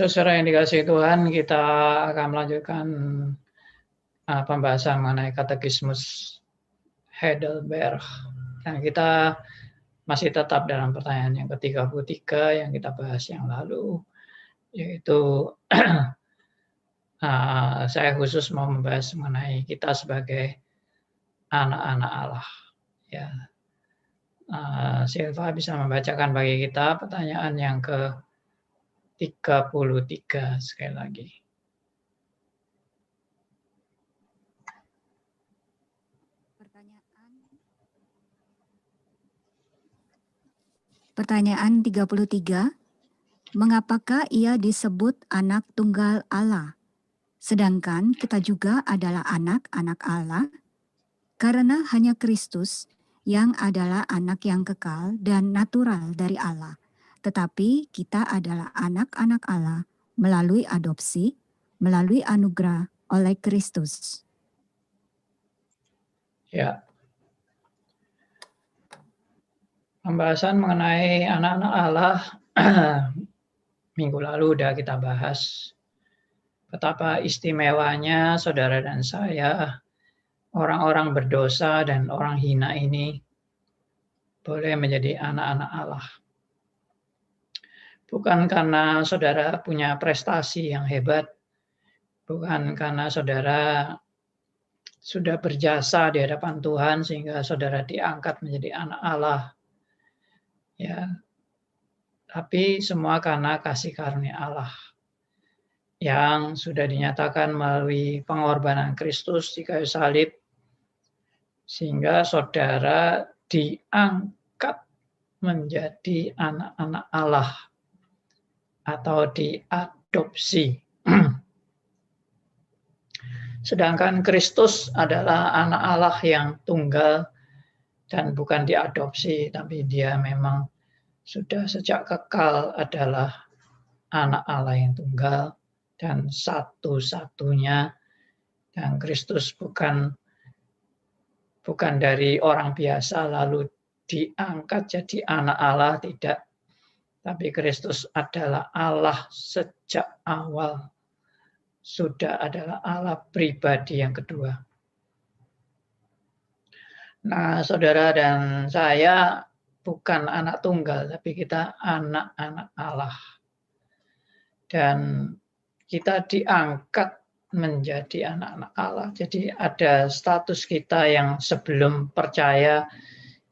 Saudara yang dikasihi Tuhan, kita akan melanjutkan pembahasan mengenai katekismus Heidelberg. Dan kita masih tetap dalam pertanyaan yang ke-33 yang kita bahas yang lalu, yaitu saya khusus mau membahas mengenai kita sebagai anak-anak Allah. Ya. Silva bisa membacakan bagi kita pertanyaan yang ke-33 sekali lagi. Pertanyaan 33, mengapakah ia disebut anak tunggal Allah? Sedangkan kita juga adalah anak-anak Allah, karena hanya Kristus yang adalah anak yang kekal dan natural dari Allah. Tetapi kita adalah anak-anak Allah melalui adopsi, melalui anugerah oleh Kristus. Ya. Pembahasan mengenai anak-anak Allah minggu lalu sudah kita bahas betapa istimewanya saudara dan saya, orang-orang berdosa dan orang hina ini boleh menjadi anak-anak Allah. Bukan karena saudara punya prestasi yang hebat, bukan karena saudara sudah berjasa di hadapan Tuhan sehingga saudara diangkat menjadi anak Allah. Ya, tapi semua karena kasih karunia Allah yang sudah dinyatakan melalui pengorbanan Kristus di kayu salib, sehingga saudara diangkat menjadi anak-anak Allah atau diadopsi. Sedangkan Kristus adalah anak Allah yang tunggal dan bukan diadopsi, tapi dia memang sudah sejak kekal adalah anak Allah yang tunggal dan satu-satunya. Dan Kristus bukan dari orang biasa lalu diangkat jadi anak Allah, tidak. Tapi Kristus adalah Allah sejak awal. Sudah adalah Allah pribadi yang kedua. Nah, saudara dan saya bukan anak tunggal, tapi kita anak-anak Allah. Dan kita diangkat menjadi anak-anak Allah. Jadi ada status kita yang sebelum percaya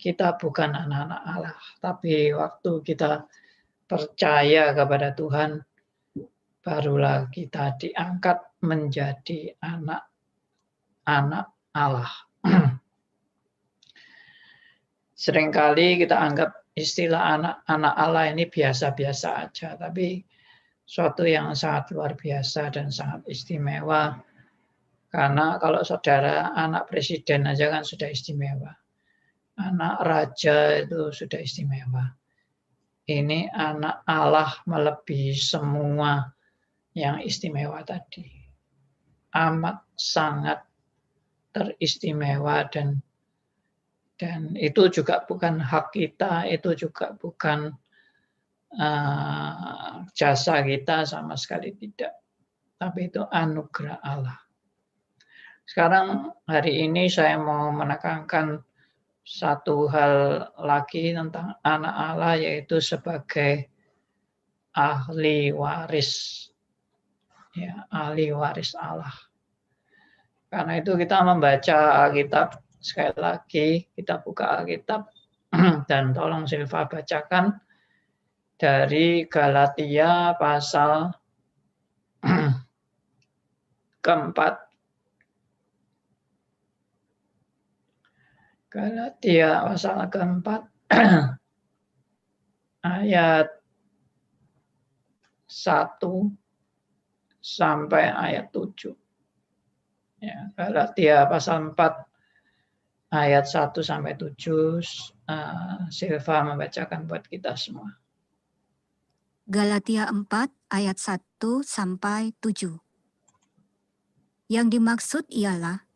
kita bukan anak-anak Allah. Tapi waktu kita percaya kepada Tuhan, barulah kita diangkat menjadi anak-anak Allah. Seringkali kita anggap istilah anak-anak Allah ini biasa-biasa aja, tapi suatu yang sangat luar biasa dan sangat istimewa. Karena kalau saudara anak presiden aja kan sudah istimewa. Anak raja itu sudah istimewa. Ini anak Allah melebihi semua yang istimewa tadi. Amat sangat teristimewa dan itu juga bukan hak kita, itu juga bukan jasa kita, sama sekali tidak. Tapi itu anugerah Allah. Sekarang hari ini saya mau menekankan satu hal lagi tentang anak Allah, yaitu sebagai ahli waris. Ya, ahli waris Allah. Karena itu kita membaca Alkitab, sekali lagi kita buka Alkitab dan tolong Silva bacakan dari Galatia pasal keempat. Galatia pasal keempat ayat 1 sampai ayat 7. Ya, Galatia pasal 4 ayat 1 sampai 7. Silva membacakan buat kita semua. Galatia 4 ayat 1 sampai 7. Yang dimaksud ialah,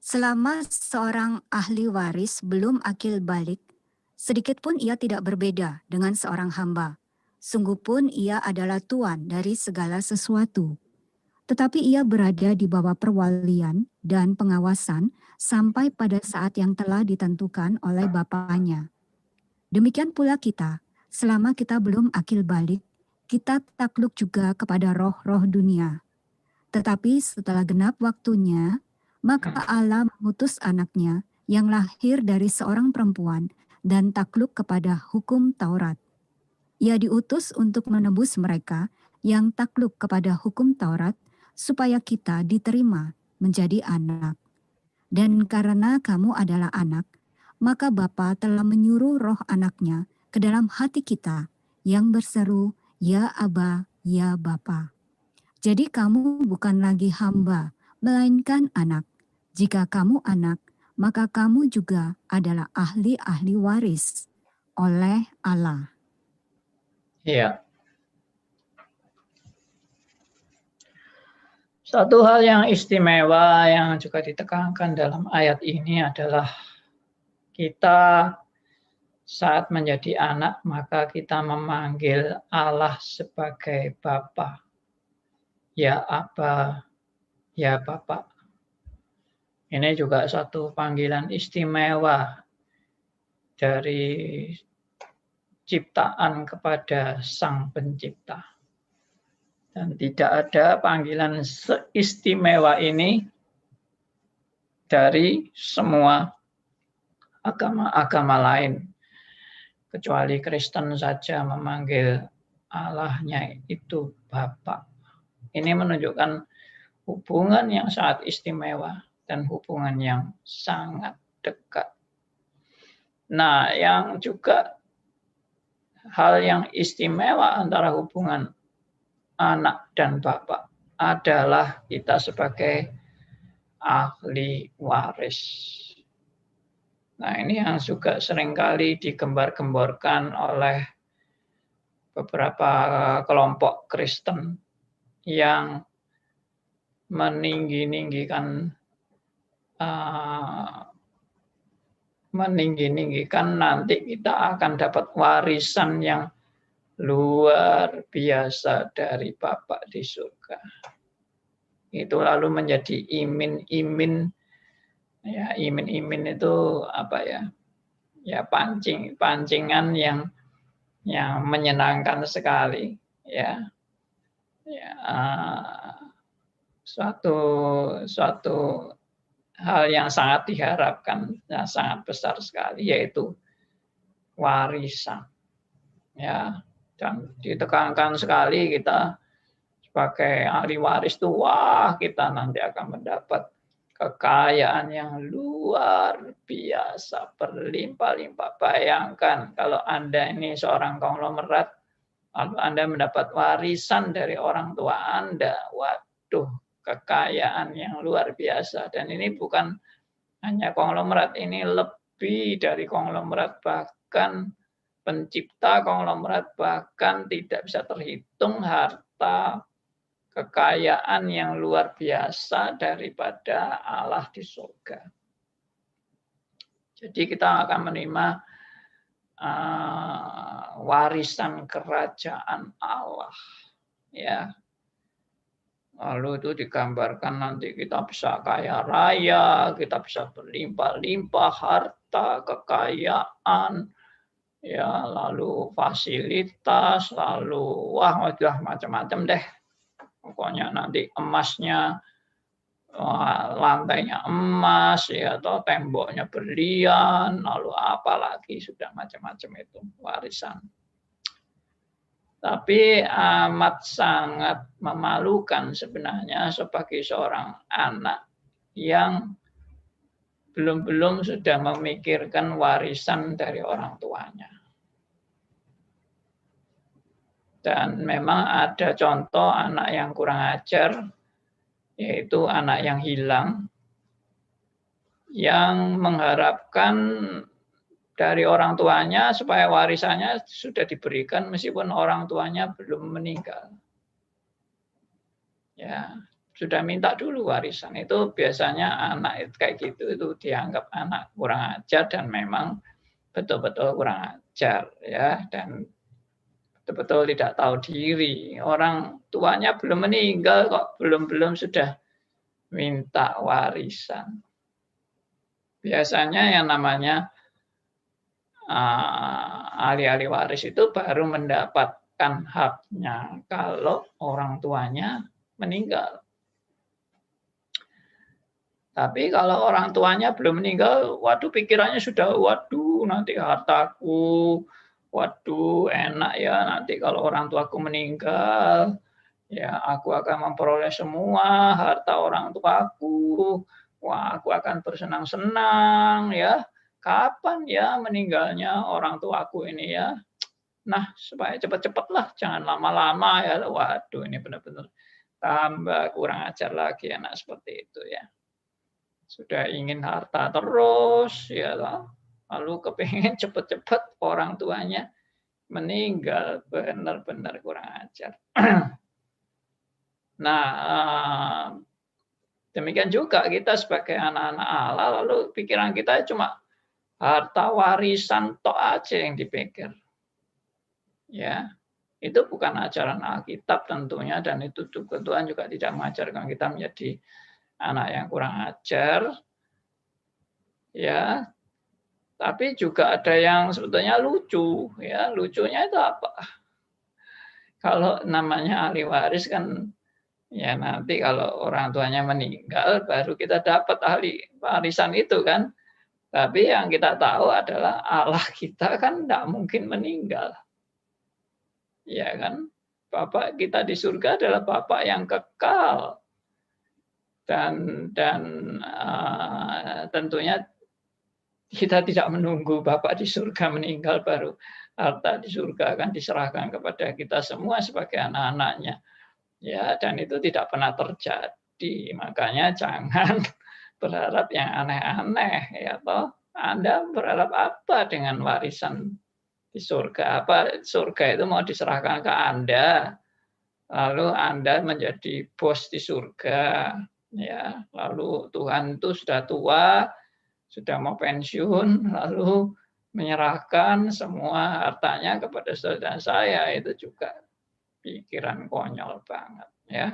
selama seorang ahli waris belum akil balik, sedikitpun ia tidak berbeda dengan seorang hamba, Sungguh pun ia adalah tuan dari segala sesuatu. Tetapi ia berada di bawah perwalian dan pengawasan sampai pada saat yang telah ditentukan oleh Bapaknya. Demikian pula kita, selama kita belum akil balik, kita takluk juga kepada roh-roh dunia. Tetapi setelah genap waktunya, maka Allah mengutus anaknya yang lahir dari seorang perempuan dan takluk kepada hukum Taurat. Ia diutus untuk menebus mereka yang takluk kepada hukum Taurat, supaya kita diterima menjadi anak. Dan karena kamu adalah anak, maka Bapa telah menyuruh roh anaknya ke dalam hati kita yang berseru, Ya Aba, Ya Bapa. Jadi kamu bukan lagi hamba, melainkan anak. Jika kamu anak, maka kamu juga adalah ahli-ahli waris oleh Allah. Ya. Satu hal yang istimewa yang juga ditekankan dalam ayat ini adalah kita saat menjadi anak, maka kita memanggil Allah sebagai Bapa. Ya Aba, ya Bapa. Ini juga satu panggilan istimewa dari ciptaan kepada Sang Pencipta. Dan tidak ada panggilan seistimewa ini dari semua agama-agama lain. Kecuali Kristen saja memanggil Allahnya itu Bapa. Ini menunjukkan hubungan yang sangat istimewa dan hubungan yang sangat dekat. Nah, yang juga hal yang istimewa antara hubungan anak dan Bapa adalah kita sebagai ahli waris. Nah, ini yang juga seringkali digembar-gemborkan oleh beberapa kelompok Kristen yang meninggi-ninggikan nanti kita akan dapat warisan yang luar biasa dari Bapa di surga. Itu lalu menjadi imin-imin. Ya, imin-imin itu apa ya? Ya, pancingan yang menyenangkan sekali, ya. Ya, suatu hal yang sangat diharapkan, yang sangat besar sekali, yaitu warisan. Ya, dan ditekankan sekali kita sebagai ahli waris itu, wah, kita nanti akan mendapat kekayaan yang luar biasa, berlimpah-limpah. Bayangkan kalau Anda ini seorang konglomerat, lalu Anda mendapat warisan dari orang tua Anda. Waduh, kekayaan yang luar biasa. Dan ini bukan hanya konglomerat, ini lebih dari konglomerat, bahkan pencipta konglomerat, bahkan tidak bisa terhitung harta kekayaan yang luar biasa daripada Allah di surga. Jadi kita akan menerima warisan kerajaan Allah, ya. Lalu itu digambarkan nanti kita bisa kaya raya, kita bisa berlimpah-limpah harta, kekayaan, ya, lalu fasilitas, lalu wah, udah macam-macam deh. Pokoknya nanti emasnya, lantainya emas, ya, atau temboknya berlian, lalu apalagi sudah macam-macam itu warisan. Tapi amat sangat memalukan sebenarnya sebagai seorang anak yang belum sudah memikirkan warisan dari orang tuanya. Dan memang ada contoh anak yang kurang ajar, yaitu anak yang hilang, yang mengharapkan dari orang tuanya supaya warisannya sudah diberikan meskipun orang tuanya belum meninggal. Ya, sudah minta dulu warisan. Itu biasanya anak kayak gitu itu dianggap anak kurang ajar dan memang betul-betul kurang ajar, ya. Dan betul-betul tidak tahu diri. Orang tuanya belum meninggal kok belum sudah minta warisan. Biasanya yang namanya ahli-ahli waris itu baru mendapatkan haknya kalau orang tuanya meninggal. Tapi kalau orang tuanya belum meninggal, waduh pikirannya sudah, waduh nanti hartaku, waduh enak ya nanti kalau orang tuaku meninggal, ya aku akan memperoleh semua harta orang tuaku, wah aku akan bersenang-senang ya. Kapan ya meninggalnya orang tuaku ini ya? Nah supaya cepat-cepatlah, jangan lama-lama ya. Waduh ini benar-benar tambah kurang ajar lagi anak seperti itu ya. Sudah ingin harta terus ya lalu kepingin cepat-cepat orang tuanya meninggal, benar-benar kurang ajar. Nah demikian juga kita sebagai anak-anak Allah, lalu pikiran kita cuma harta warisan tok aja yang dipikir ya. Itu bukan ajaran Alkitab tentunya, dan itu Tuhan juga tidak mengajarkan kita menjadi anak yang kurang ajar ya. Tapi juga ada yang sebetulnya lucu ya. Lucunya itu apa? Kalau namanya ahli waris kan ya nanti kalau orang tuanya meninggal baru kita dapat ahli warisan itu kan. Tapi yang kita tahu adalah Allah kita kan tidak mungkin meninggal. Ya kan? Bapak kita di surga adalah Bapak yang kekal. Dan tentunya kita tidak menunggu Bapak di surga meninggal baru harta di surga akan diserahkan kepada kita semua sebagai anak-anaknya. Ya, dan itu tidak pernah terjadi. Makanya jangan berharap yang aneh-aneh ya toh. Anda berharap apa dengan warisan di surga? Apa surga itu mau diserahkan ke Anda? Lalu Anda menjadi bos di surga ya. Lalu Tuhan itu sudah tua, sudah mau pensiun, lalu menyerahkan semua hartanya kepada saudara saya, itu juga pikiran konyol banget ya.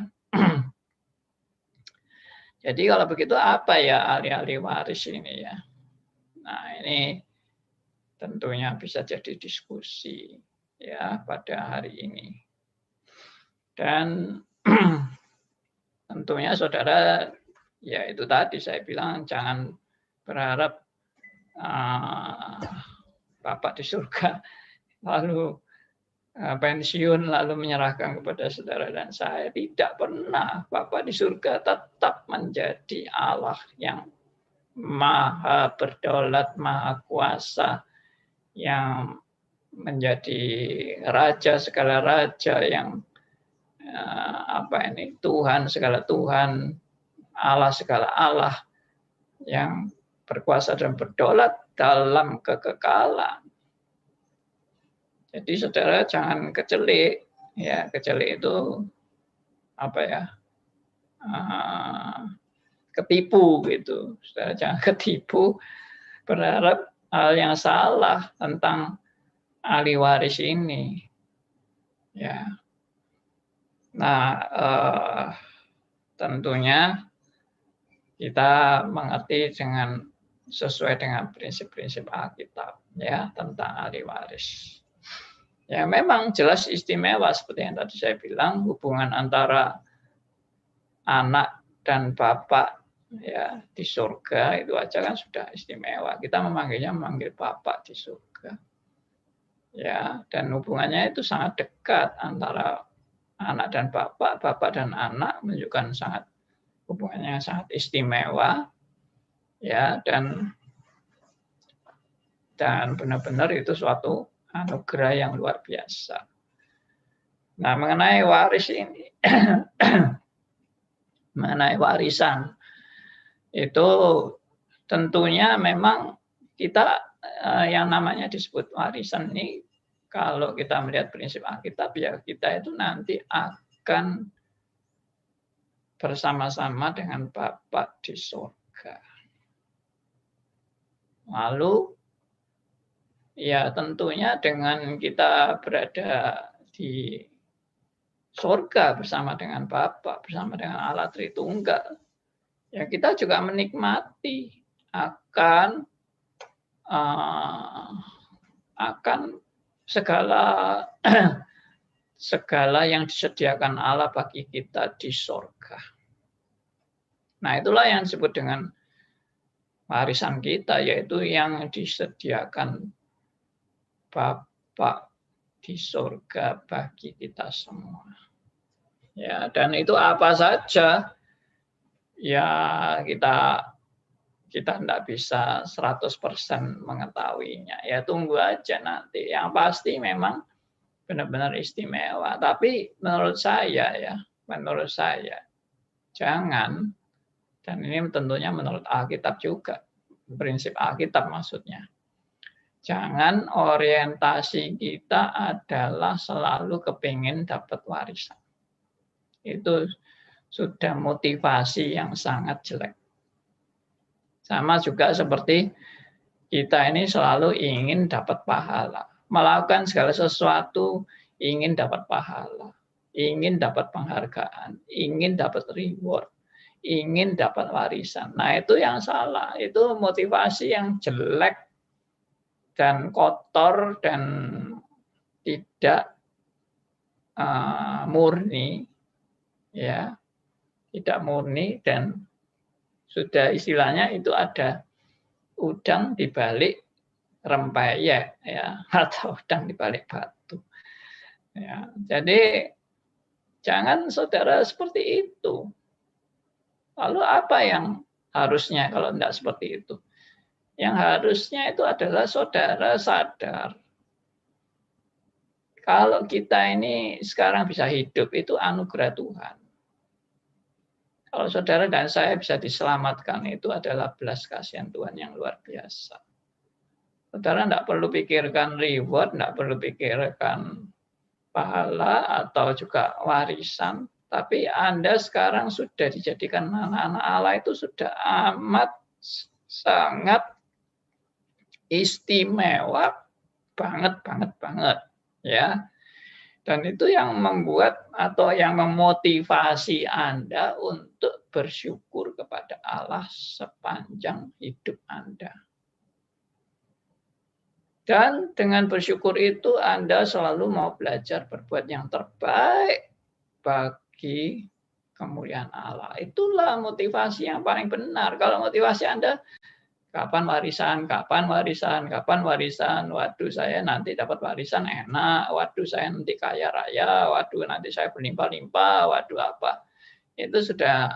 Jadi kalau begitu apa ya ahli-ahli waris ini ya? Nah ini tentunya bisa jadi diskusi ya pada hari ini. Dan tentunya saudara ya itu tadi saya bilang jangan berharap Bapak di surga lalu pensiun lalu menyerahkan kepada saudara dan saya. Tidak pernah. Bapak di surga tetap menjadi Allah yang maha berdaulat, maha kuasa, yang menjadi raja segala raja, yang Tuhan segala Tuhan, Allah segala Allah, yang berkuasa dan berdaulat dalam kekekalan. Jadi saudara jangan kecelik, ya kecelik itu apa ya, ketipu gitu. Saudara jangan ketipu berharap hal yang salah tentang ahli waris ini. Ya, nah tentunya kita mengerti sesuai dengan prinsip-prinsip Alkitab ya tentang ahli waris. Ya memang jelas istimewa seperti yang tadi saya bilang, hubungan antara anak dan bapak ya di surga itu aja kan sudah istimewa. Kita memanggil bapak di surga. Ya, dan hubungannya itu sangat dekat antara anak dan bapak dan anak, menunjukkan hubungannya sangat istimewa. Ya, dan benar-benar itu suatu anugerah yang luar biasa. Nah, mengenai waris ini, mengenai warisan, itu tentunya memang kita yang namanya disebut warisan ini, kalau kita melihat prinsip Alkitab, ya kita itu nanti akan bersama-sama dengan Bapa di surga. Lalu ya tentunya dengan kita berada di surga bersama dengan Bapa, bersama dengan Allah Tritunggal. Ya kita juga menikmati akan segala segala yang disediakan Allah bagi kita di surga. Nah, itulah yang disebut dengan warisan kita, yaitu yang disediakan Bapa di surga bagi kita semua. Ya, dan itu apa saja ya kita tidak bisa 100% mengetahuinya. Ya tunggu aja nanti. Yang pasti memang benar-benar istimewa. Tapi menurut saya jangan, dan ini tentunya menurut Alkitab juga, prinsip Alkitab maksudnya. Jangan orientasi kita adalah selalu kepingin dapat warisan. Itu sudah motivasi yang sangat jelek. Sama juga seperti kita ini selalu ingin dapat pahala. Melakukan segala sesuatu ingin dapat pahala. Ingin dapat penghargaan. Ingin dapat reward. Ingin dapat warisan. Nah itu yang salah. Itu motivasi yang jelek dan kotor dan tidak murni, ya, tidak murni, dan sudah istilahnya itu ada udang di balik rempeyek, ya, atau udang di balik batu. Ya, jadi jangan saudara seperti itu. Lalu apa yang harusnya kalau tidak seperti itu? Yang harusnya itu adalah saudara sadar kalau kita ini sekarang bisa hidup itu anugerah Tuhan. Kalau saudara dan saya bisa diselamatkan itu adalah belas kasihan Tuhan yang luar biasa. Saudara tidak perlu pikirkan reward, tidak perlu pikirkan pahala atau juga warisan. Tapi Anda sekarang sudah dijadikan anak-anak Allah itu sudah amat sangat istimewa banget ya. Dan itu yang membuat atau yang memotivasi Anda untuk bersyukur kepada Allah sepanjang hidup Anda. Dan dengan bersyukur itu Anda selalu mau belajar berbuat yang terbaik bagi kemuliaan Allah. Itulah motivasi yang paling benar. Kalau motivasi Anda kapan warisan, waduh saya nanti dapat warisan enak, waduh saya nanti kaya raya, waduh nanti saya berlimpah-limpah, waduh apa. Itu sudah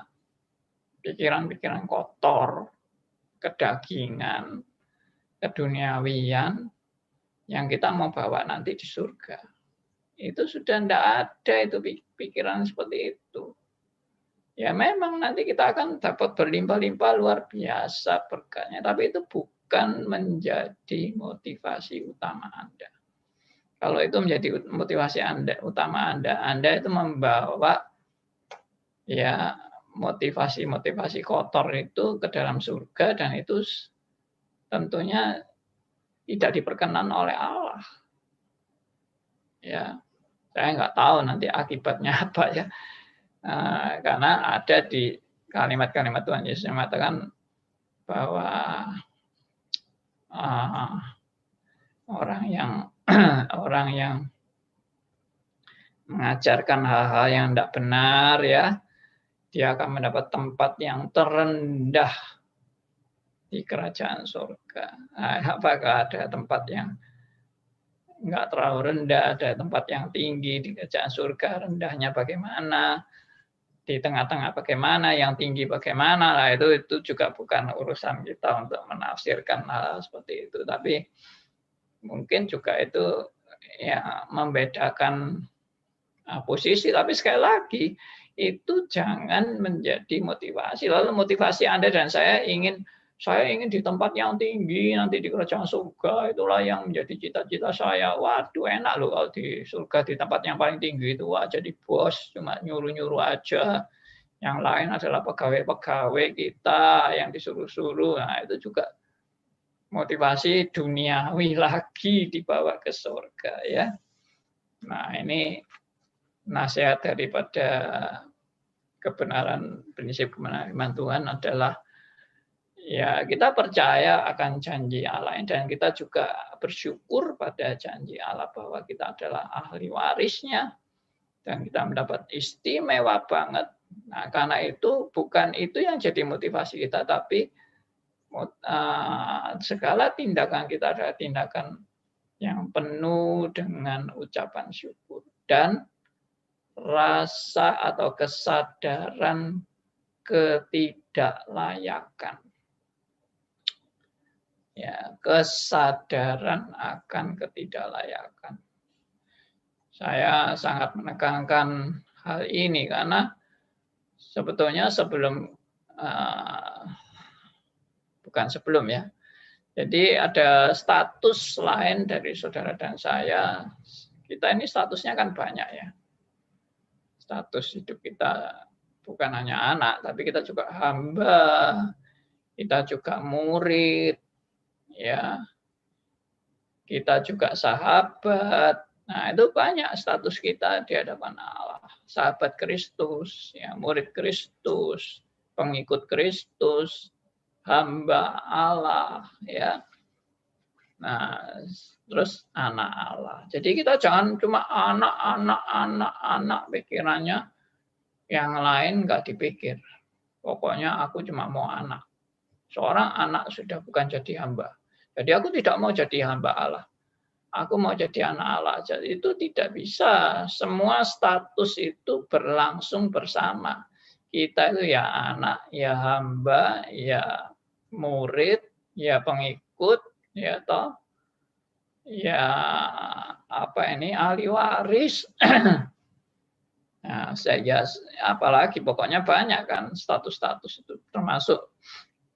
pikiran-pikiran kotor, kedagingan, keduniawian yang kita mau bawa nanti di surga. Itu sudah tidak ada itu pikiran seperti itu. Ya memang nanti kita akan dapat berlimpah-limpah luar biasa berkahnya, tapi itu bukan menjadi motivasi utama Anda. Kalau itu menjadi motivasi utama Anda itu membawa ya motivasi kotor itu ke dalam surga, dan itu tentunya tidak diperkenan oleh Allah. Ya, saya nggak tahu nanti akibatnya apa ya. Karena ada di kalimat-kalimat Tuhan Yesus yang mengatakan bahwa orang yang mengajarkan hal-hal yang tidak benar, ya, dia akan mendapat tempat yang terendah di kerajaan surga. Apakah ada tempat yang nggak terlalu rendah, ada tempat yang tinggi di kerajaan surga? Rendahnya bagaimana? Di tengah-tengah bagaimana, yang tinggi bagaimana, lah itu juga bukan urusan kita untuk menafsirkan hal seperti itu. Tapi mungkin juga itu ya membedakan posisi. Tapi sekali lagi itu jangan menjadi motivasi. Lalu motivasi Anda dan saya ingin di tempat yang tinggi nanti di kerajaan surga, itulah yang menjadi cita-cita saya. Waduh enak loh kalau di surga di tempat yang paling tinggi itu, wah jadi bos cuma nyuruh-nyuruh aja, yang lain adalah pegawai-pegawai kita yang disuruh-suruh. Nah itu juga motivasi duniawi lagi dibawa ke surga, ya. Nah, ini nasihat daripada kebenaran, prinsip kebenaran iman Tuhan adalah ya kita percaya akan janji Allah dan kita juga bersyukur pada janji Allah bahwa kita adalah ahli warisnya dan kita mendapat istimewa banget. Nah, karena itu bukan itu yang jadi motivasi kita, tapi segala tindakan kita adalah tindakan yang penuh dengan ucapan syukur dan rasa atau kesadaran ketidaklayakan. Ya, kesadaran akan ketidaklayakan. Saya sangat menekankan hal ini karena sebetulnya bukan sebelum ya. Jadi ada status lain dari saudara dan saya. Kita ini statusnya kan banyak ya. Status hidup kita bukan hanya anak, tapi kita juga hamba, kita juga murid, ya, kita juga sahabat. Nah, itu banyak status kita di hadapan Allah. Sahabat Kristus, ya, murid Kristus, pengikut Kristus, hamba Allah, ya. Nah, terus anak Allah. Jadi kita jangan cuma anak, pikirannya yang lain nggak dipikir. Pokoknya aku cuma mau anak. Seorang anak sudah bukan jadi hamba. Jadi aku tidak mau jadi hamba Allah. Aku mau jadi anak Allah. Jadi itu tidak bisa. Semua status itu berlangsung bersama. Kita itu ya anak, ya hamba, ya murid, ya pengikut, ya toh, ya apa ini ahli waris. Nah, saya apalagi pokoknya banyak kan status-status itu, termasuk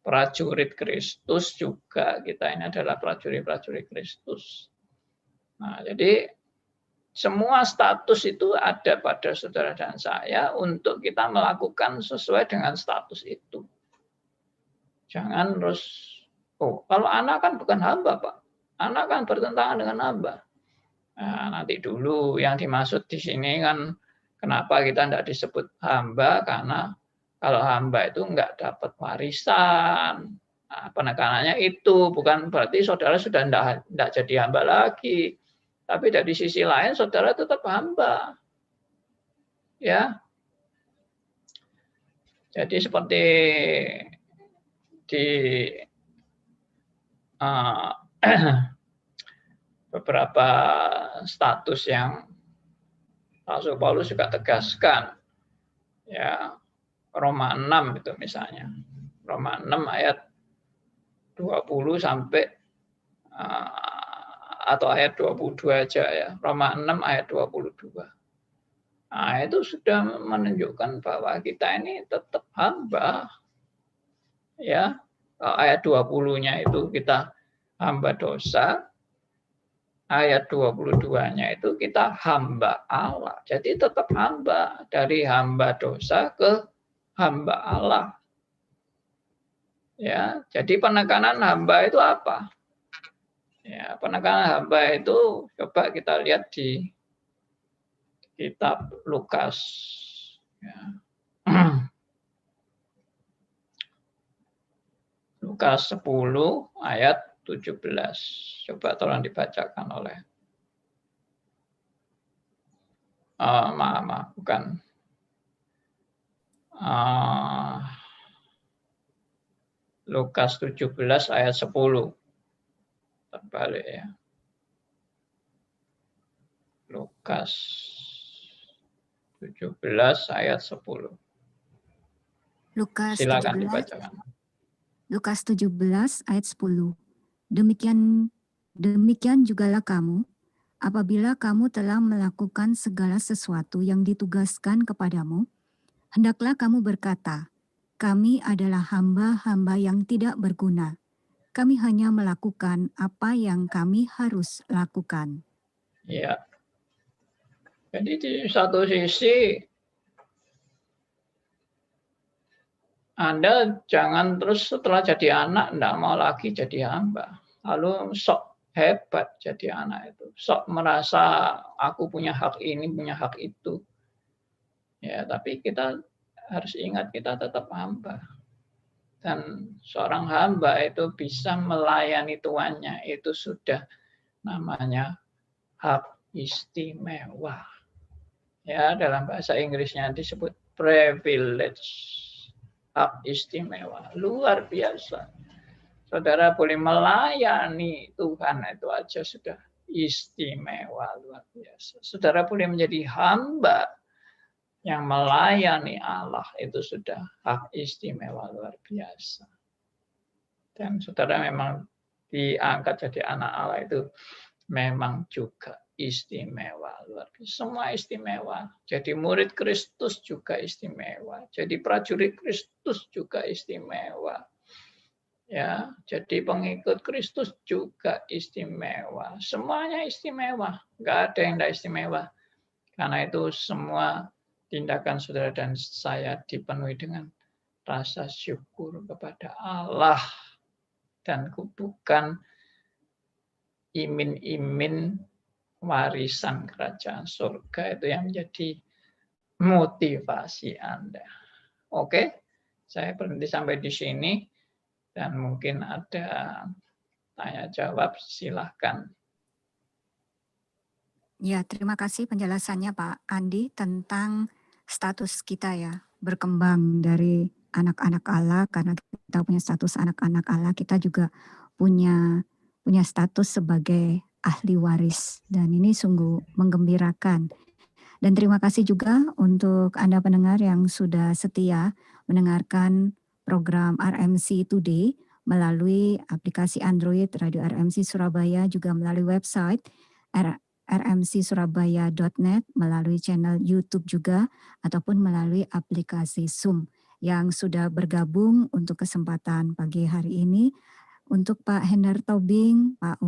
prajurit Kristus juga. Kita ini adalah prajurit-prajurit Kristus. Nah, jadi semua status itu ada pada saudara dan saya untuk kita melakukan sesuai dengan status itu. Jangan terus, kalau anak kan bukan hamba, Pak. Anak kan bertentangan dengan hamba. Nah, nanti dulu yang dimaksud di sini kan kenapa kita tidak disebut hamba, karena kalau hamba itu enggak dapat warisan. Nah, penekanannya itu bukan berarti saudara sudah tidak jadi hamba lagi. Tapi dari sisi lain saudara tetap hamba. Ya. Jadi seperti di beberapa status yang Rasul Paulus juga tegaskan. Ya, Roma 6 itu misalnya. Roma 6 ayat 20 sampai atau ayat 22 aja ya. Roma 6 ayat 22. Nah, itu sudah menunjukkan bahwa kita ini tetap hamba. Ya. Ayat 20-nya itu kita hamba dosa. Ayat 22-nya itu kita hamba Allah. Jadi tetap hamba, dari hamba dosa ke hamba Allah. Ya, jadi penekanan hamba itu apa? Ya, penekanan hamba itu coba kita lihat di kitab Lukas. Ya. Lukas 10 ayat 17. Coba tolong dibacakan oleh maaf, bukan. Lukas 17 ayat 10. Terbalik ya. Lukas 17 ayat 10. Lukas Silakan 17, dibacakan. Lukas 17 ayat 10. Demikian jugalah kamu, apabila kamu telah melakukan segala sesuatu yang ditugaskan kepadamu, hendaklah kamu berkata, kami adalah hamba-hamba yang tidak berguna. Kami hanya melakukan apa yang kami harus lakukan. Ya. Jadi di satu sisi Anda jangan terus setelah jadi anak tidak mau lagi jadi hamba. Lalu sok hebat jadi anak itu. Sok merasa aku punya hak ini, punya hak itu. Ya, tapi kita harus ingat kita tetap hamba. Dan seorang hamba itu bisa melayani tuannya, itu sudah namanya hak istimewa. Ya, dalam bahasa Inggrisnya disebut privilege. Hak istimewa, luar biasa. Saudara boleh melayani Tuhan, itu aja sudah istimewa, luar biasa. Saudara boleh menjadi hamba yang melayani Allah, itu sudah hak istimewa, luar biasa. Dan saudara memang diangkat jadi anak Allah itu memang juga istimewa, luar biasa. Semua istimewa. Jadi murid Kristus juga istimewa. Jadi prajurit Kristus juga istimewa. Ya, jadi pengikut Kristus juga istimewa. Semuanya istimewa. Nggak ada yang tidak istimewa. Karena itu semua tindakan saudara dan saya dipenuhi dengan rasa syukur kepada Allah. Dan bukan imin-imin warisan kerajaan surga itu yang menjadi motivasi Anda. Oke, saya berhenti sampai di sini. Dan mungkin ada tanya jawab, silahkan. Ya, terima kasih penjelasannya Pak Andi tentang status kita ya, berkembang dari anak-anak Allah, karena kita punya status anak-anak Allah, kita juga punya status sebagai ahli waris, dan ini sungguh menggembirakan. Dan terima kasih juga untuk Anda pendengar yang sudah setia mendengarkan program RMC Today melalui aplikasi Android Radio RMC Surabaya, juga melalui website rmcsurabaya.net, melalui channel YouTube juga, ataupun melalui aplikasi Zoom yang sudah bergabung untuk kesempatan pagi hari ini. Untuk Pak Hendar Tobing, Pak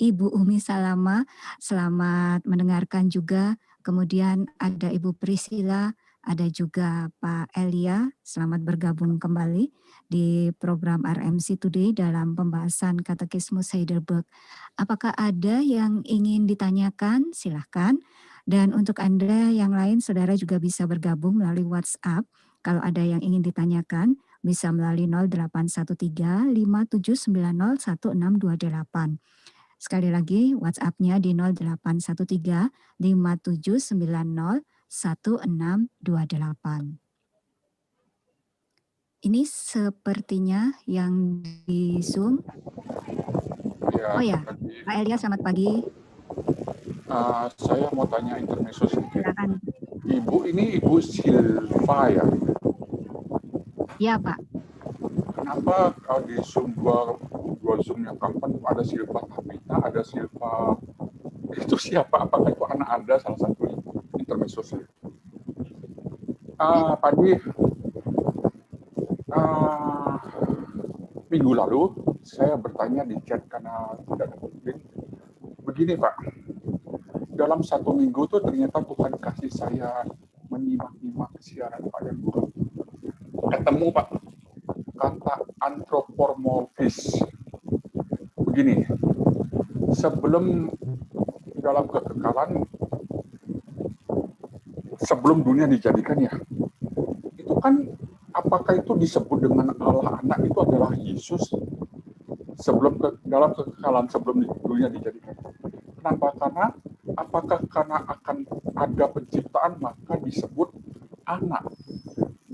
Ibu Umi Salama, selamat mendengarkan juga. Kemudian ada Ibu Priscilla, ada juga Pak Elia, selamat bergabung kembali di program RMC Today dalam pembahasan Katekismus Heidelberg. Apakah ada yang ingin ditanyakan? Silahkan. Dan untuk Anda yang lain, saudara juga bisa bergabung melalui WhatsApp. Kalau ada yang ingin ditanyakan, bisa melalui 0813 5790 1628. Sekali lagi WhatsApp-nya di 0813 5790 1628. Ini sepertinya yang di Zoom. Ya, oh ya, Pak Elia, selamat pagi. Saya mau tanya intermezzo sedikit. Silakan. Ibu ini Ibu Silva ya? Ya Pak. Kenapa kalau di Zoom dua Zoom yang kapan ada Silva Tabita, ada Silva itu siapa? Apakah itu anak Anda salah satu intermezzo sih? Tadi minggu lalu saya bertanya di chat karena tidak ada link. Begini Pak, dalam 1 minggu tuh ternyata Tuhan kasih saya menyimak siaran Pak yang ketemu Pak kata antropomorfis. Begini, sebelum dalam kekekalan, sebelum dunia dijadikan ya, itu kan apakah itu disebut dengan Allah anak itu adalah Yesus sebelum dalam kekekalan, sebelum dunia dijadikan. Kenapa? Karena apakah karena akan ada penciptaan maka disebut anak.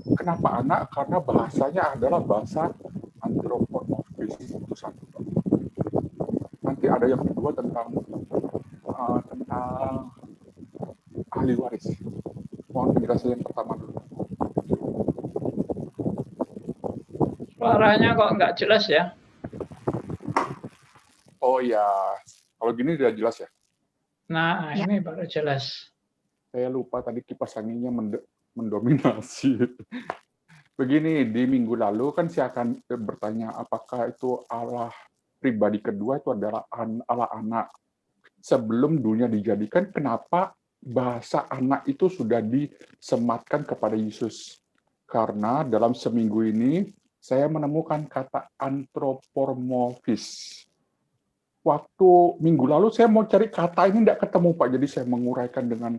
Kenapa anak? Karena bahasanya adalah bahasa antropomorfis, itu satu. Nanti ada yang kedua tentang ahli waris. Mohon penjelasan yang pertama dulu. Suaranya kok nggak jelas ya? Oh ya, kalau gini sudah jelas ya? Nah, Ya. ini baru jelas. Saya lupa tadi kipas anginnya mendominasi. Begini, di minggu lalu kan saya akan bertanya apakah itu Allah pribadi kedua itu adalah Allah anak. Sebelum dunia dijadikan, kenapa bahasa anak itu sudah disematkan kepada Yesus? Karena dalam seminggu ini saya menemukan kata antropomorfis. waktu minggu lalu saya mau cari kata ini tidak ketemu Pak, jadi saya menguraikan dengan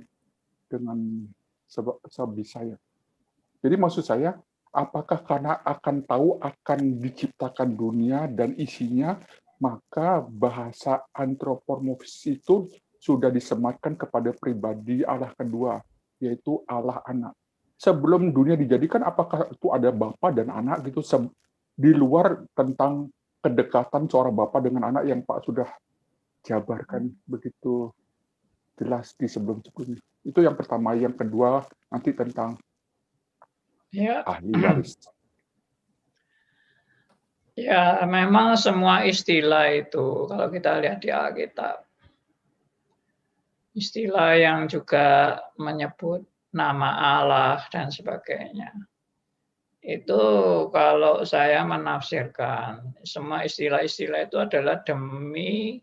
sebisa saya. Jadi maksud saya, apakah karena akan tahu akan diciptakan dunia dan isinya, maka bahasa antropomorfis itu sudah disematkan kepada pribadi Allah kedua, yaitu Allah anak. Sebelum dunia dijadikan, apakah itu ada Bapa dan anak gitu, di luar tentang kedekatan seorang Bapa dengan anak yang Pak sudah jabarkan begitu jelas di sebelum-sebelumnya. Itu yang pertama. Yang kedua, nanti tentang Ya. ahli waris. Ya, memang semua istilah itu, kalau kita lihat di Alkitab, istilah yang juga menyebut nama Allah dan sebagainya. Itu kalau saya menafsirkan, semua istilah-istilah itu adalah demi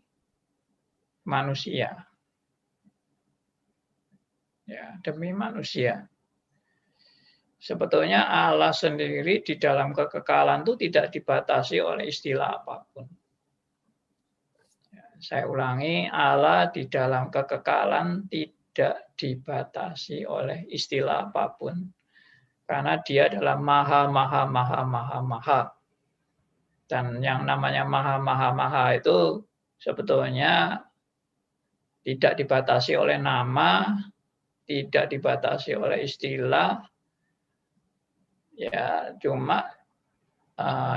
manusia. Ya, demi manusia. Sebetulnya Allah sendiri di dalam kekekalan itu tidak dibatasi oleh istilah apapun. Ya, saya ulangi, Allah di dalam kekekalan tidak dibatasi oleh istilah apapun. Karena dia adalah maha, maha, maha, maha, maha. Dan yang namanya maha, maha, maha itu sebetulnya tidak dibatasi oleh nama, tidak dibatasi oleh istilah, ya cuma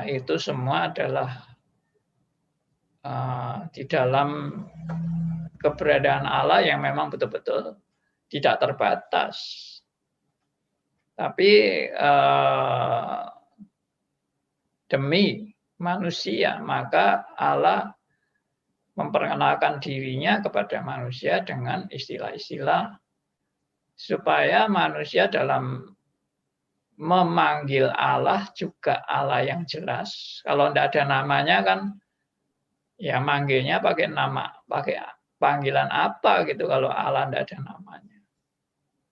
itu semua adalah di dalam keberadaan Allah yang memang betul-betul tidak terbatas. Tapi demi manusia, maka Allah memperkenalkan dirinya kepada manusia dengan istilah-istilah supaya manusia dalam memanggil Allah juga Allah yang jelas. Kalau tidak ada namanya kan, ya manggilnya pakai nama, pakai panggilan apa gitu kalau Allah tidak ada namanya.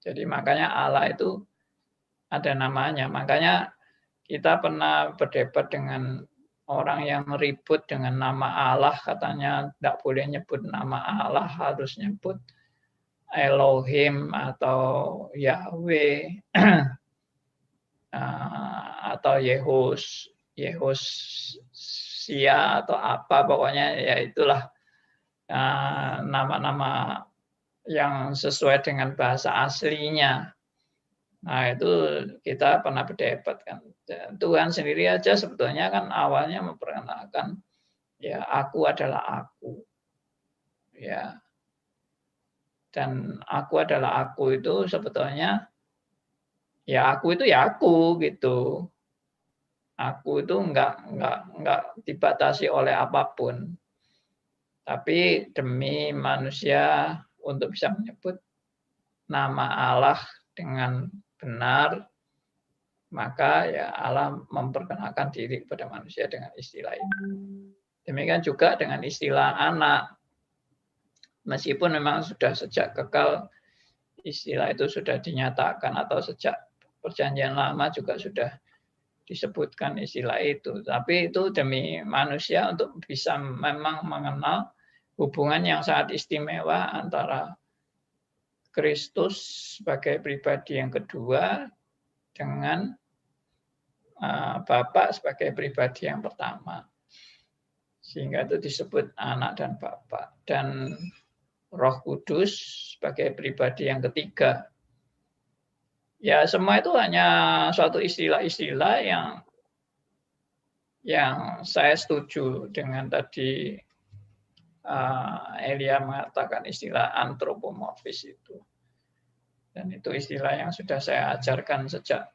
Jadi makanya Allah itu ada namanya. Makanya kita pernah berdebat dengan orang yang ribut dengan nama Allah, katanya tidak boleh nyebut nama Allah, harus nyebut Elohim atau Yahweh atau Yehosia atau apa, pokoknya ya itulah nama-nama yang sesuai dengan bahasa aslinya. Nah itu kita pernah berdebat kan. Tuhan sendiri aja sebetulnya kan awalnya memperkenalkan ya aku adalah aku. Ya. Dan aku adalah aku itu sebetulnya ya aku itu ya aku gitu. Aku itu enggak dibatasi oleh apapun. Tapi demi manusia untuk bisa menyebut nama Allah dengan benar, maka ya Allah memperkenalkan diri kepada manusia dengan istilah itu. Demikian juga dengan istilah anak. Meskipun memang sudah sejak kekal istilah itu sudah dinyatakan atau sejak perjanjian lama juga sudah disebutkan istilah itu. Tapi itu demi manusia untuk bisa memang mengenal hubungan yang sangat istimewa antara Kristus sebagai pribadi yang kedua dengan Bapa sebagai pribadi yang pertama. Sehingga itu disebut anak dan Bapa. Dan Roh Kudus sebagai pribadi yang ketiga. Ya semua itu hanya suatu istilah-istilah yang saya setuju dengan tadi Elia mengatakan istilah antropomorfis itu. Dan itu istilah yang sudah saya ajarkan sejak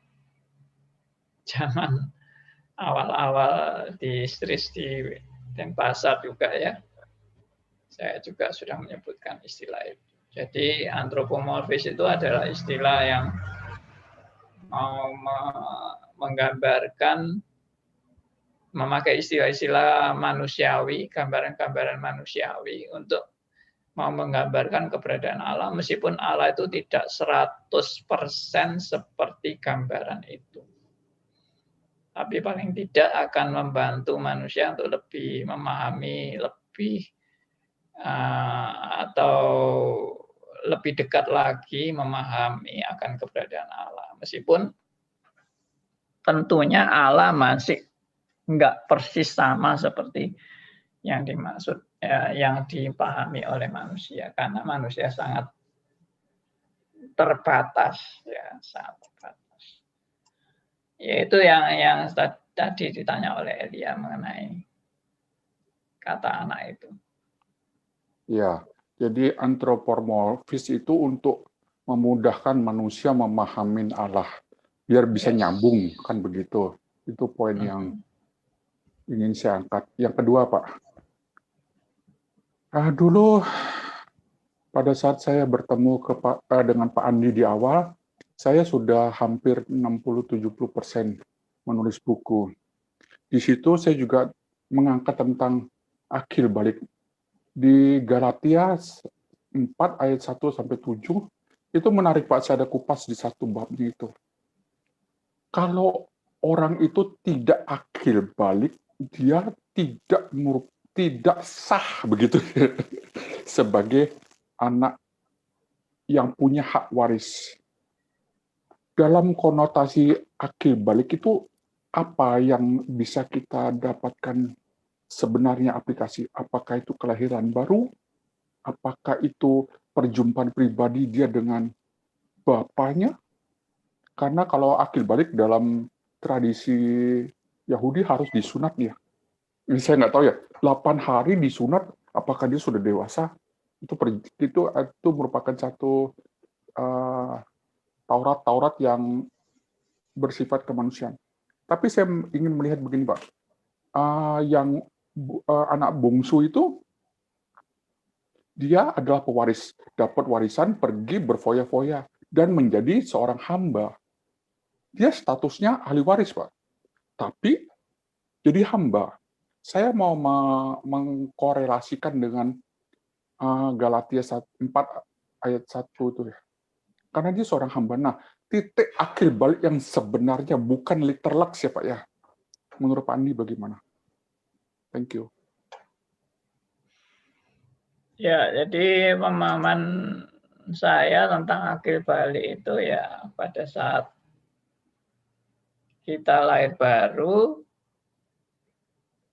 zaman awal-awal di Stris di Denpasar juga ya. Saya juga sudah menyebutkan istilah itu. Jadi antropomorfis itu adalah istilah yang mau menggambarkan, memakai istilah-istilah manusiawi, gambaran-gambaran manusiawi untuk mau menggambarkan keberadaan Allah, meskipun Allah itu tidak 100% seperti gambaran itu. Tapi paling tidak akan membantu manusia untuk lebih memahami, lebih atau lebih dekat lagi memahami akan keberadaan Allah. Meskipun tentunya Allah masih enggak persis sama seperti yang dimaksud, yang dipahami oleh manusia, karena manusia sangat terbatas, ya sangat terbatas. Yaitu yang tadi ditanya oleh Elia mengenai kata anak itu. Ya, jadi antropomorfis itu untuk memudahkan manusia memahami Allah, biar bisa nyambung, kan begitu. Itu poin yang ingin saya angkat. Yang kedua, Pak. Dulu pada saat saya bertemu dengan Pak Andi di awal, saya sudah hampir 60-70% menulis buku. Di situ saya juga mengangkat tentang akil balik. Di Galatia 4 ayat 1 sampai 7 itu menarik, Pak. Saya ada kupas di satu babnya itu. Kalau orang itu tidak akil balik, dia tidak sah begitu sebagai anak yang punya hak waris. Dalam konotasi akil balik itu apa yang bisa kita dapatkan sebenarnya aplikasi? Apakah itu kelahiran baru? Apakah itu perjumpaan pribadi dia dengan bapaknya? Karena kalau akil balik dalam tradisi Yahudi harus disunat dia. Ini saya nggak tahu ya, 8 hari disunat, apakah dia sudah dewasa? Itu merupakan satu Taurat yang bersifat kemanusiaan. Tapi saya ingin melihat begini, Pak. Yang anak bungsu itu, dia adalah pewaris, dapat warisan, pergi berfoya-foya, dan menjadi seorang hamba. Dia statusnya ahli waris, Pak. Tapi jadi hamba. Saya mau mengkorelasikan dengan Galatia 4 ayat 1 itu ya. Karena dia seorang hamba. Nah, titik akil balik yang sebenarnya bukan literal ya, Pak ya. Menurut Pak Andi bagaimana? Thank you. Ya, jadi pemahaman saya tentang akil balik itu ya pada saat kita lahir baru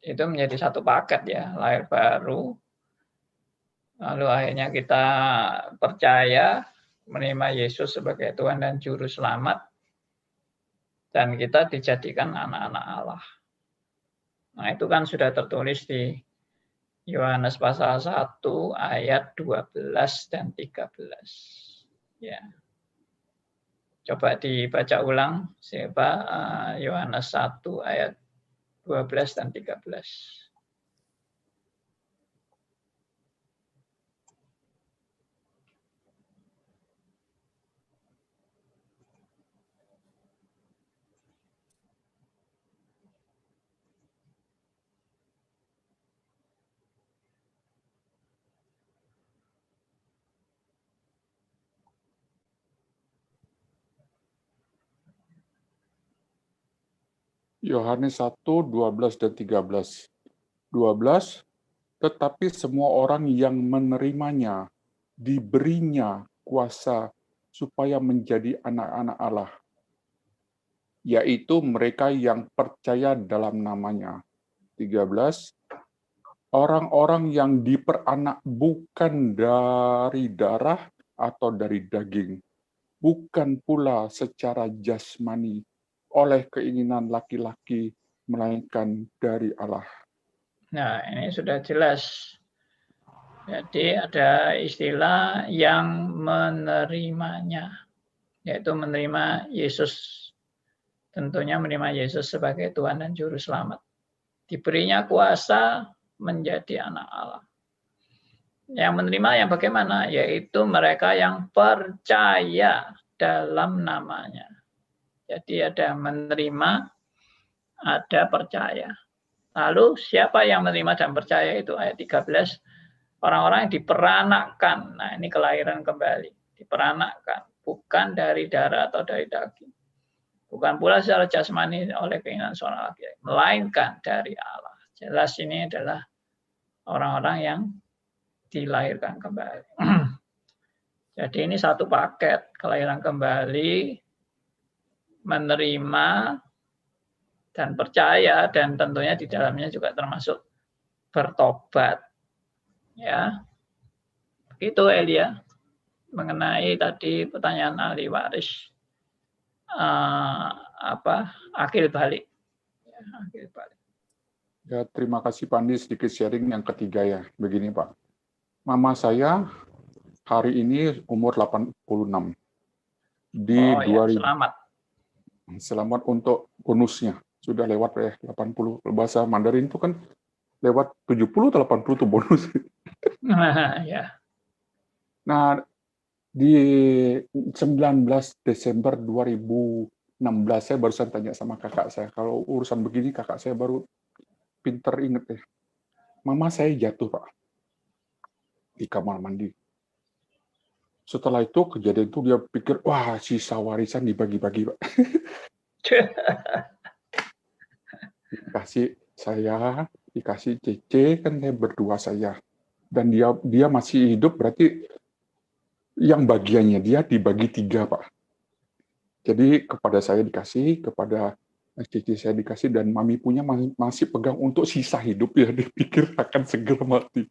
itu menjadi satu paket ya, lahir baru. Lalu akhirnya kita percaya menerima Yesus sebagai Tuhan dan Juru Selamat. Dan kita dijadikan anak-anak Allah. Nah, itu kan sudah tertulis di Yohanes pasal 1 ayat 12 dan 13. Ya. Coba dibaca ulang siapa Yohanes 1 ayat 12 dan 13. Yohanes 1, 12 dan 13. 12, tetapi semua orang yang menerimanya, diberinya kuasa supaya menjadi anak-anak Allah, yaitu mereka yang percaya dalam namanya. 13, orang-orang yang diperanak bukan dari darah atau dari daging, bukan pula secara jasmani, oleh keinginan laki-laki, melainkan dari Allah. Nah, ini sudah jelas. Jadi ada istilah yang menerimanya, yaitu menerima Yesus. Tentunya menerima Yesus sebagai Tuhan dan Juru Selamat. Diberinya kuasa menjadi anak Allah. Yang menerima yang bagaimana? Yaitu mereka yang percaya dalam namanya. Jadi ada menerima, ada percaya. Lalu siapa yang menerima dan percaya itu? Ayat 13, orang-orang yang diperanakkan. Nah, ini kelahiran kembali. Diperanakkan. Bukan dari darah atau dari daging. Bukan pula secara jasmani oleh keinginan seorang laki-laki. Melainkan dari Allah. Jelas ini adalah orang-orang yang dilahirkan kembali. Jadi ini satu paket, kelahiran kembali, menerima dan percaya, dan tentunya di dalamnya juga termasuk bertobat. Ya, begitu Elia mengenai tadi pertanyaan ahli waris akil balik. Ya, akil balik. Ya, terima kasih Pak Andi, sedikit sharing yang ketiga ya. Begini Pak, mama saya hari ini umur 86. Di 2000, selamat. Selamat untuk bonusnya. Sudah lewat ya 80. Bahasa Mandarin itu kan lewat 70 atau 80 itu bonus. Ya. Nah, di 19 Desember 2016 saya barusan tanya sama kakak saya, kalau urusan begini kakak saya baru pinter inget ya. Mama saya jatuh Pak di kamar mandi. Setelah itu kejadian itu dia pikir, wah sisa warisan dibagi-bagi Pak. Dikasih saya, dikasih Cece, kan saya berdua saya. Dan dia masih hidup, berarti yang bagiannya dia dibagi 3 Pak. Jadi kepada saya dikasih, kepada Cece saya dikasih, dan Mami punya masih pegang untuk sisa hidup ya. Dia pikir akan segera mati.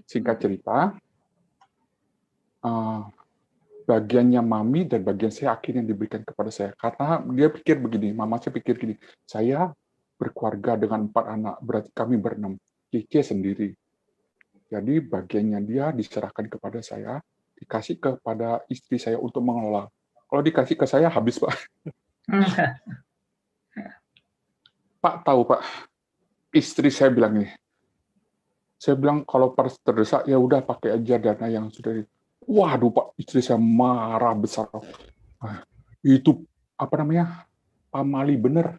Singkat cerita, bagiannya Mami dan bagian saya akhirnya diberikan kepada saya. Karena dia pikir begini, Mama saya pikir gini, saya berkeluarga dengan 4 anak, berarti kami ber-6. Cece sendiri. Jadi bagiannya dia diserahkan kepada saya, dikasih kepada istri saya untuk mengelola. Kalau dikasih ke saya, habis Pak. Pak tahu Pak, istri saya bilang nih, saya bilang kalau terdesak ya udah pakai aja dana yang sudah. Waduh Pak, istri saya marah besar. Itu apa namanya, pamali bener,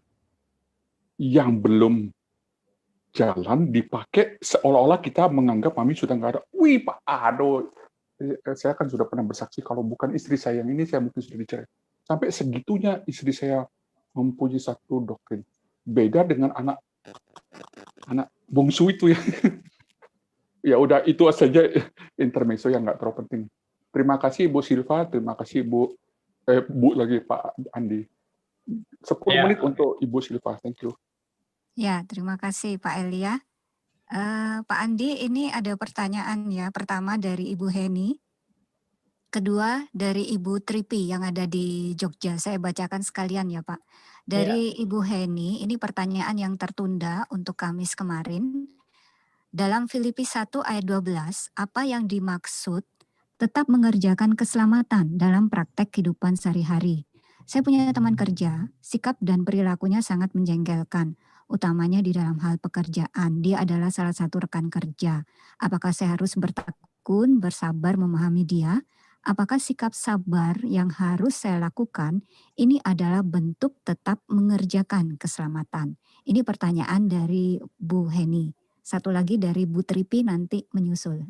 yang belum jalan dipakai seolah-olah kita menganggap Mami sudah nggak ada. Wih Pak, aduh, saya kan sudah pernah bersaksi kalau bukan istri saya yang ini saya mungkin sudah dicerai. Sampai segitunya istri saya mempunyai satu doktrin. Beda dengan anak bungsu itu ya. Ya udah itu saja intermezzo yang nggak terlalu penting. Terima kasih Bu Silva, terima kasih Bu lagi Pak Andi. 10 menit untuk Ibu Silva, thank you. Ya, terima kasih Pak Elia. Pak Andi, ini ada pertanyaan ya. Pertama dari Ibu Heni. Kedua dari Ibu Tripi yang ada di Jogja. Saya bacakan sekalian ya Pak. Dari Ibu Heni, ini pertanyaan yang tertunda untuk Kamis kemarin. Dalam Filipi 1 ayat 12, apa yang dimaksud tetap mengerjakan keselamatan dalam praktek kehidupan sehari-hari? Saya punya teman kerja, sikap dan perilakunya sangat menjengkelkan, utamanya di dalam hal pekerjaan. Dia adalah salah satu rekan kerja. Apakah saya harus bertekun, bersabar memahami dia? Apakah sikap sabar yang harus saya lakukan ini adalah bentuk tetap mengerjakan keselamatan? Ini pertanyaan dari Bu Heni. Satu lagi dari Bu Tripi nanti menyusul.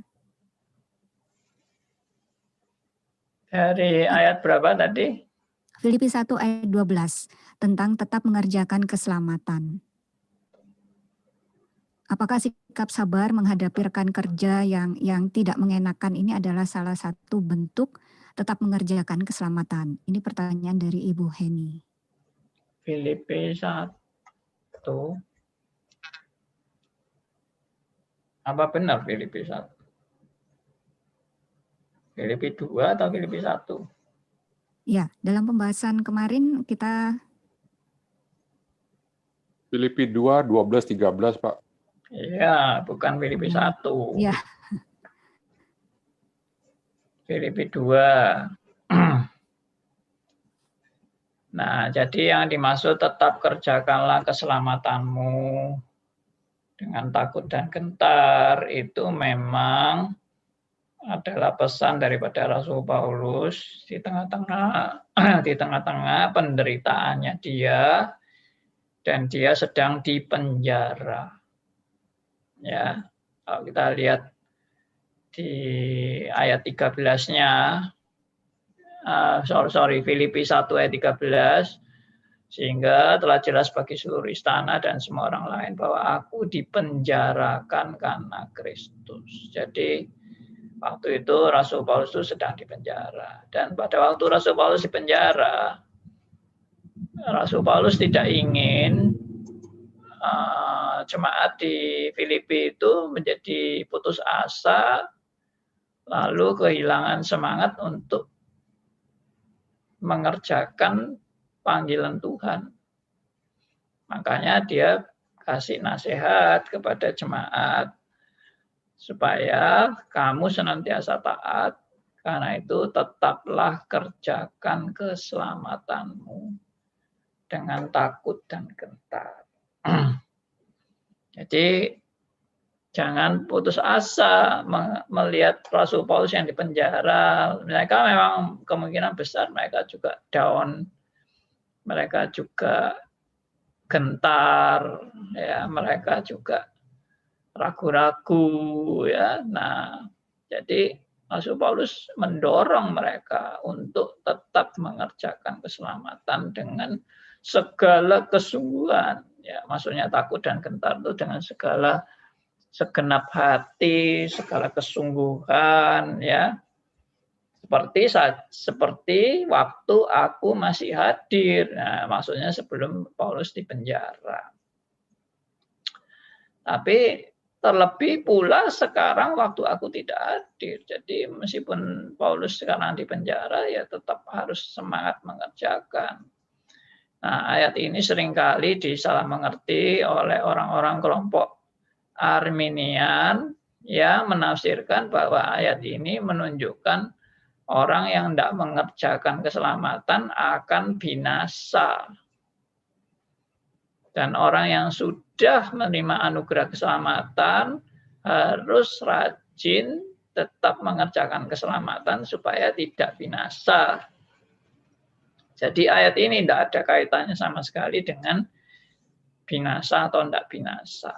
Dari ayat berapa tadi? Filipi 1 ayat 12 tentang tetap mengerjakan keselamatan. Apakah sikap sabar menghadapi rekan kerja yang tidak mengenakan ini adalah salah satu bentuk tetap mengerjakan keselamatan? Ini pertanyaan dari Ibu Heni. Filipi 1. Apa benar Filipi 1? Filipi 2 atau Filipi 1? Ya, dalam pembahasan kemarin kita Filipi 2, 12, 13 Pak. Iya, bukan Filipi 1. Iya. Filipi 2. Nah, jadi yang dimaksud tetap kerjakanlah keselamatanmu dengan takut dan gentar itu memang adalah pesan daripada Rasul Paulus di tengah-tengah penderitaannya dia, dan dia sedang dipenjara. Ya, kalau kita lihat di ayat 13-nya, Filipi 1 ayat 13, Sehingga telah jelas bagi seluruh istana dan semua orang lain bahwa aku dipenjarakan karena Kristus. Jadi waktu itu Rasul Paulus itu sedang dipenjara. Dan pada waktu Rasul Paulus dipenjara, Rasul Paulus tidak ingin jemaat di Filipi itu menjadi putus asa, lalu kehilangan semangat untuk mengerjakan panggilan Tuhan. Makanya dia kasih nasihat kepada jemaat supaya kamu senantiasa taat, karena itu tetaplah kerjakan keselamatanmu dengan takut dan gentar. Jadi jangan putus asa melihat Rasul Paulus yang dipenjara. Mereka memang kemungkinan besar mereka juga down, mereka juga gentar, ya, mereka juga ragu-ragu, ya. Nah, jadi Rasul Paulus mendorong mereka untuk tetap mengerjakan keselamatan dengan segala kesungguhan. Ya, maksudnya takut dan gentar itu dengan segala segenap hati, segala kesungguhan, ya. Seperti waktu aku masih hadir. Nah, maksudnya sebelum Paulus dipenjara. Tapi terlebih pula sekarang waktu aku tidak hadir. Jadi meskipun Paulus sekarang dipenjara, ya tetap harus semangat mengerjakan. Nah, ayat ini seringkali disalah mengerti oleh orang-orang kelompok Arminian yang menafsirkan bahwa ayat ini menunjukkan orang yang tidak mengerjakan keselamatan akan binasa. Dan orang yang sudah menerima anugerah keselamatan harus rajin tetap mengerjakan keselamatan supaya tidak binasa. Jadi ayat ini tidak ada kaitannya sama sekali dengan binasa atau tidak binasa.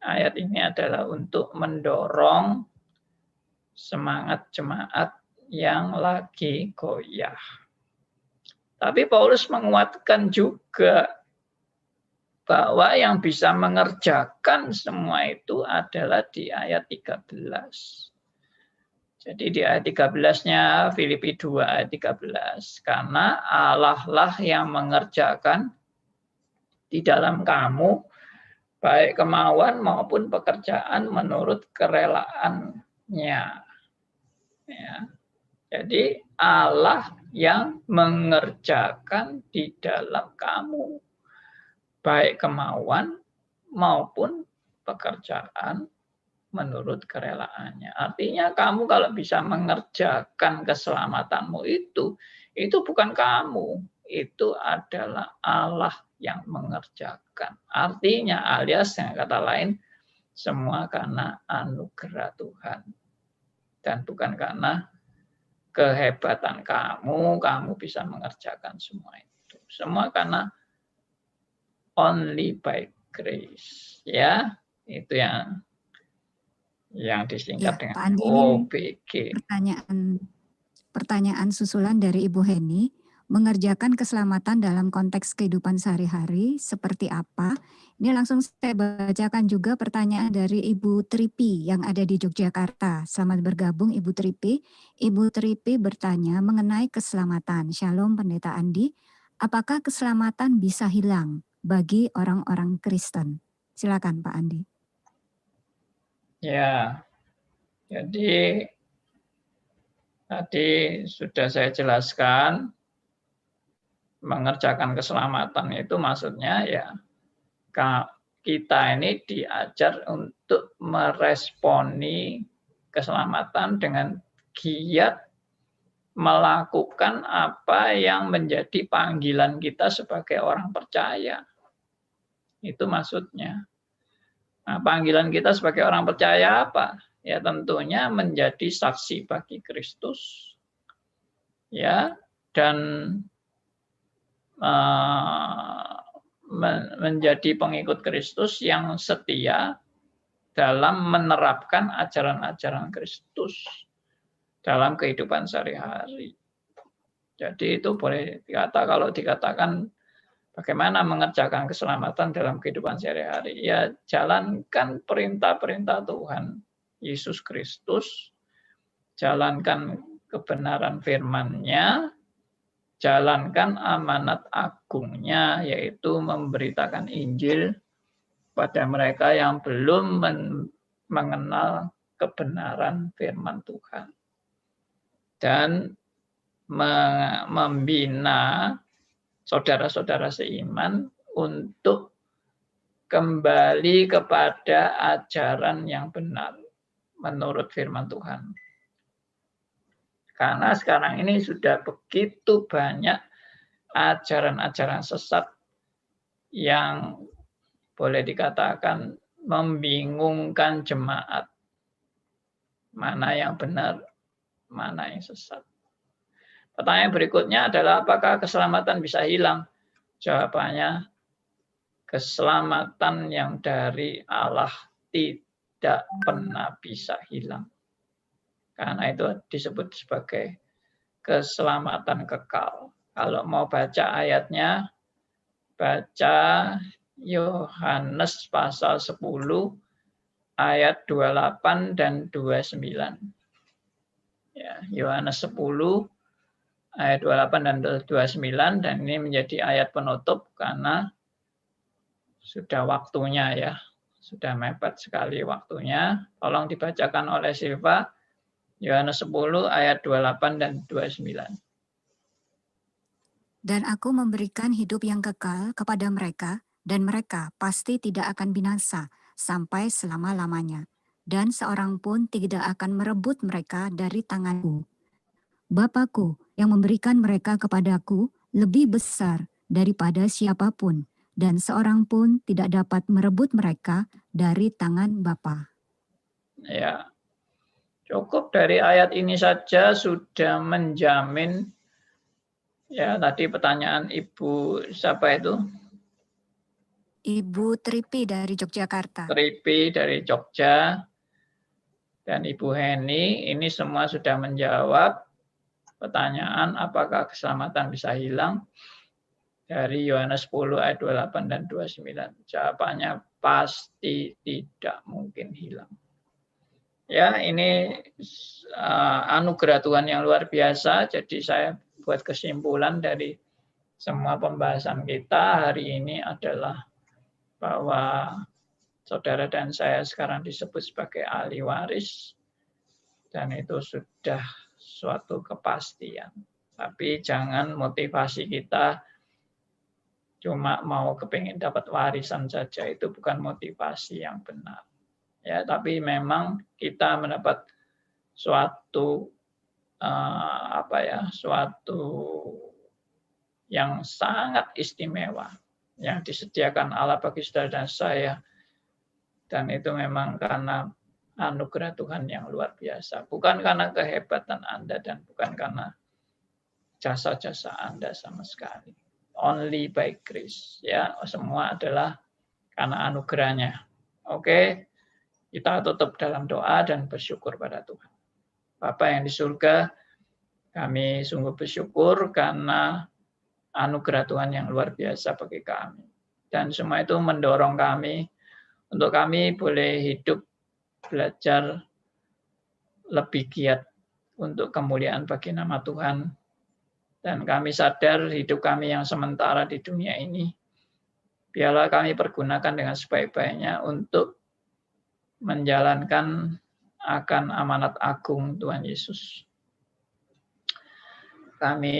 Ayat ini adalah untuk mendorong semangat jemaat yang lagi goyah. Tapi Paulus menguatkan juga bahwa yang bisa mengerjakan semua itu adalah di ayat 13. Jadi di ayat 13-nya Filipi 2 ayat 13. Karena Allah lah yang mengerjakan di dalam kamu baik kemauan maupun pekerjaan menurut kerelaannya. Ya. Jadi Allah yang mengerjakan di dalam kamu baik kemauan maupun pekerjaan menurut kerelaannya. Artinya kamu kalau bisa mengerjakan keselamatanmu itu bukan kamu, itu adalah Allah yang mengerjakan. Artinya alias dengan kata lain, semua karena anugerah Tuhan. Dan bukan karena kehebatan kamu bisa mengerjakan semua itu. Semua karena only by grace. Ya, itu yang disingkat Ya, dengan Pak Andi, OBG. Pertanyaan susulan dari Ibu Heni, mengerjakan keselamatan dalam konteks kehidupan sehari-hari seperti apa? Ini langsung saya bacakan juga pertanyaan dari Ibu Tripi yang ada di Yogyakarta. Selamat bergabung Ibu Tripi. Ibu Tripi bertanya mengenai keselamatan. Shalom Pendeta Andi, apakah keselamatan bisa hilang bagi orang-orang Kristen? Silakan Pak Andi. Ya, jadi tadi sudah saya jelaskan, mengerjakan keselamatan itu maksudnya ya kita ini diajar untuk meresponi keselamatan dengan giat melakukan apa yang menjadi panggilan kita sebagai orang percaya. Itu maksudnya. Nah, panggilan kita sebagai orang percaya apa? Ya tentunya menjadi saksi bagi Kristus, ya, dan menjadi pengikut Kristus yang setia dalam menerapkan ajaran-ajaran Kristus dalam kehidupan sehari-hari. Jadi itu boleh dikatakan, kalau dikatakan Bagaimana mengerjakan keselamatan dalam kehidupan sehari-hari? Ya, jalankan perintah-perintah Tuhan Yesus Kristus, jalankan kebenaran firman-Nya, jalankan amanat agungnya, yaitu memberitakan Injil pada mereka yang belum mengenal kebenaran firman Tuhan. Dan membina saudara-saudara seiman untuk kembali kepada ajaran yang benar menurut firman Tuhan. Karena sekarang ini sudah begitu banyak ajaran-ajaran sesat yang boleh dikatakan membingungkan jemaat. Mana yang benar, mana yang sesat. Pertanyaan berikutnya adalah apakah keselamatan bisa hilang? Jawabannya, keselamatan yang dari Allah tidak pernah bisa hilang. Karena itu disebut sebagai keselamatan kekal. Kalau mau baca ayatnya, baca Yohanes pasal 10 ayat 28 dan 29. Ya, Yohanes 10 ayat 28 dan 29, dan ini menjadi ayat penutup karena sudah waktunya ya. Sudah mepet sekali waktunya. Tolong dibacakan oleh Silva, Yohanes 10 ayat 28 dan 29. Dan aku memberikan hidup yang kekal kepada mereka, dan mereka pasti tidak akan binasa sampai selama-lamanya. Dan seorang pun tidak akan merebut mereka dari tanganku. Bapakku yang memberikan mereka kepadaku lebih besar daripada siapapun, dan seorang pun tidak dapat merebut mereka dari tangan Bapa. Ya, cukup dari ayat ini saja sudah menjamin. Ya, tadi pertanyaan Ibu siapa itu? Ibu Tripi dari Yogyakarta. Tripi dari Jogja dan Ibu Heni, ini semua sudah menjawab pertanyaan apakah keselamatan bisa hilang dari Yohanes 10 ayat 28 dan 29. Jawabannya pasti tidak mungkin hilang. Ya, ini anugerah Tuhan yang luar biasa. Jadi saya buat kesimpulan dari semua pembahasan kita hari ini adalah bahwa saudara dan saya sekarang disebut sebagai ahli waris, dan itu sudah suatu kepastian. Tapi jangan motivasi kita cuma mau kepingin dapat warisan saja, itu bukan motivasi yang benar. Ya, tapi memang kita mendapat suatu suatu yang sangat istimewa yang disediakan Allah bagi saudara dan saya, dan itu memang karena anugerah Tuhan yang luar biasa, bukan karena kehebatan Anda dan bukan karena jasa-jasa Anda sama sekali. Only by grace, ya, semua adalah karena anugerahnya. Oke, kita tutup dalam doa dan bersyukur pada Tuhan. Bapa yang di surga, kami sungguh bersyukur karena anugerah Tuhan yang luar biasa bagi kami. Dan semua itu mendorong kami untuk kami boleh hidup, belajar lebih giat untuk kemuliaan bagi nama Tuhan. Dan kami sadar hidup kami yang sementara di dunia ini, biarlah kami pergunakan dengan sebaik-baiknya untuk menjalankan akan amanat agung Tuhan Yesus. Kami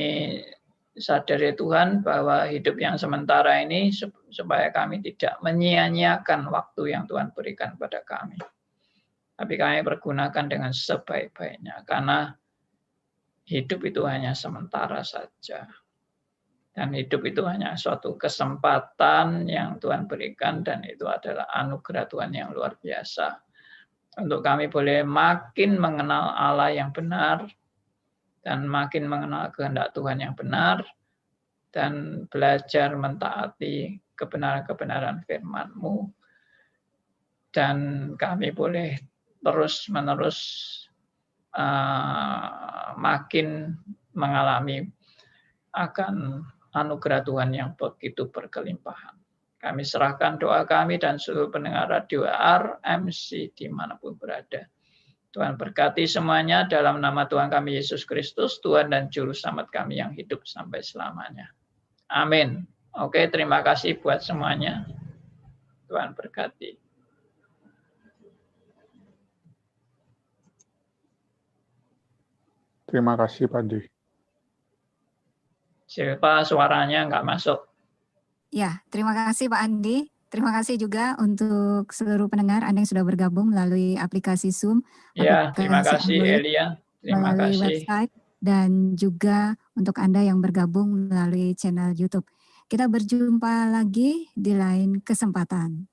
sadari Tuhan bahwa hidup yang sementara ini supaya kami tidak menyia-nyiakan waktu yang Tuhan berikan pada kami. Tapi kami pergunakan dengan sebaik-baiknya karena hidup itu hanya sementara saja. Dan hidup itu hanya suatu kesempatan yang Tuhan berikan, dan itu adalah anugerah Tuhan yang luar biasa. Untuk kami boleh makin mengenal Allah yang benar, dan makin mengenal kehendak Tuhan yang benar, dan belajar mentaati kebenaran-kebenaran firman-Mu. Dan kami boleh terus-menerus makin mengalami akan anugerah Tuhan yang begitu berkelimpahan. Kami serahkan doa kami dan seluruh pendengar radio RMC dimanapun berada. Tuhan berkati semuanya dalam nama Tuhan kami Yesus Kristus, Tuhan dan Juru Selamat kami yang hidup sampai selamanya. Amin. Oke, terima kasih buat semuanya. Tuhan berkati. Terima kasih Pak Andi. Siapa suaranya nggak masuk? Ya, terima kasih Pak Andi. Terima kasih juga untuk seluruh pendengar Anda yang sudah bergabung melalui aplikasi Zoom, Ya, terima aplikasi kasih Android, Elia. Terima melalui kasih. website, dan juga untuk Anda yang bergabung melalui channel YouTube. Kita berjumpa lagi di lain kesempatan.